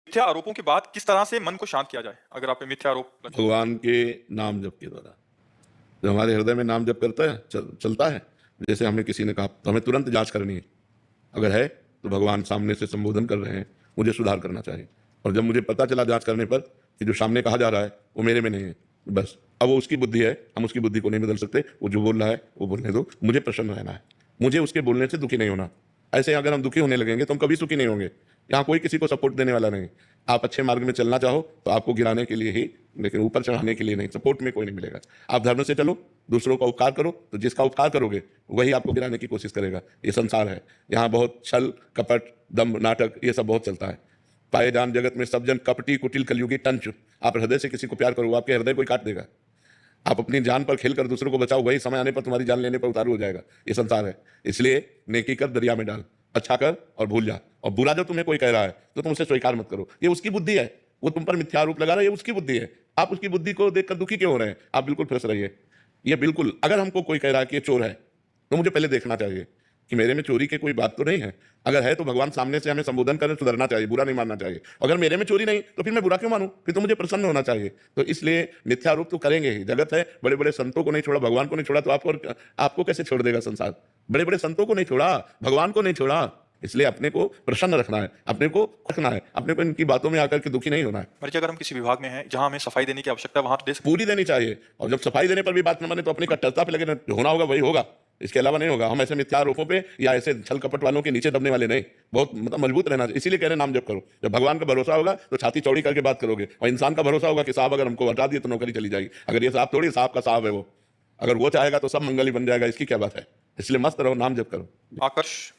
मिथ्या आरोपों के बाद किस तरह से मन को शांत किया जाए? अगर आप पे मिथ्या आरोप लग भगवान के नाम जप के द्वारा जो हमारे हृदय में नाम जप करता है चलता है। जैसे हमें किसी ने कहा तो हमें तुरंत जांच करनी है। अगर है तो भगवान सामने से संबोधन कर रहे हैं, मुझे सुधार करना चाहिए। और जब मुझे पता चला जांच करने पर कि जो सामने कहा जा रहा है वो मेरे में नहीं है, बस अब वो उसकी बुद्धि है, हम उसकी बुद्धि को नहीं बदल सकते। वो जो बोल रहा है वो बोलने दो, मुझे प्रसन्न रहना है, मुझे उसके बोलने से दुखी नहीं होना। ऐसे अगर हम दुखी होने लगेंगे तो हम कभी सुखी नहीं होंगे। यहाँ कोई किसी को सपोर्ट देने वाला नहीं। आप अच्छे मार्ग में चलना चाहो तो आपको गिराने के लिए ही, लेकिन ऊपर चढ़ाने के लिए नहीं। सपोर्ट में कोई नहीं मिलेगा। आप धर्म से चलो, दूसरों का उपकार करो, तो जिसका उपकार करोगे वही आपको गिराने की कोशिश करेगा। ये संसार है, यहाँ बहुत छल कपट दम्भ नाटक ये सब बहुत चलता है। पाए जान जगत में सब जन कपटी कुटिल कलयुगी टंच। आप हृदय से किसी को प्यार करो, आपके हृदय कोई काट देगा। आप अपनी जान पर खेलकर दूसरों को बचाओ, वही समय आने पर तुम्हारी जान लेने पर उतारू हो जाएगा। ये संसार है, इसलिए नेकी कर दरिया में डाल, अच्छा कर और भूल जा। और बुरा जो तुम्हें कोई कह रहा है तो तुम उसे स्वीकार मत करो। ये उसकी बुद्धि है, वो तुम पर मिथ्या आरोप लगा रहा है, ये उसकी बुद्धि है। आप उसकी बुद्धि को देखकर दुखी क्यों हो रहे हैं? आप बिल्कुल फ्रेश रहिए। ये बिल्कुल, अगर हमको कोई कह रहा है कि ये चोर है तो मुझे पहले देखना चाहिए कि मेरे में चोरी की कोई बात तो नहीं है। अगर है तो भगवान सामने से हमें संबोधन करें, सुधरना चाहिए, बुरा नहीं मानना चाहिए। अगर मेरे में चोरी नहीं तो फिर मैं बुरा क्यों मानूं? फिर तो मुझे प्रसन्न होना चाहिए। तो इसलिए मिथ्या आरोप तो करेंगे ही। जगत है, बड़े बड़े संतों को नहीं छोड़ा, भगवान को नहीं छोड़ा, तो आपको कैसे छोड़ देगा संसार? बड़े बड़े संतों को नहीं छोड़ा, भगवान को नहीं छोड़ा। इसलिए अपने को प्रसन्न रखना है, अपने को रखना है, अपने को इनकी बातों में आकर के दुखी नहीं होना है। मान लीजिए अगर हम किसी विभाग में हैं जहां हमें सफाई देने की आवश्यकता है, वहां तो दे सकते पूरी देनी चाहिए। और जब सफाई देने पर भी बात न माने तो अपनी कट्टरता पे लगे, जो होना होगा वही होगा, इसके अलावा नहीं होगा। हम ऐसे मिथ्या आरोपों पे या ऐसे छल कपट वालों के नीचे दबने वाले नहीं। बहुत मतलब मजबूत रहना चाहिए। इसीलिए कह रहे नाम जप करो। जब भगवान का भरोसा होगा तो छाती चौड़ी करके बात करोगे, और इंसान का भरोसा होगा कि साहब अगर हमको हटा दिए तो नौकरी चली जाएगी। अगर ये साहब थोड़ी, साहब का साहब है वो, अगर वो चाहेगा तो सब मंगल ही बन जाएगा। इसकी क्या बात है? इसलिए मस्त रहो, नाम जप करो। आकर्ष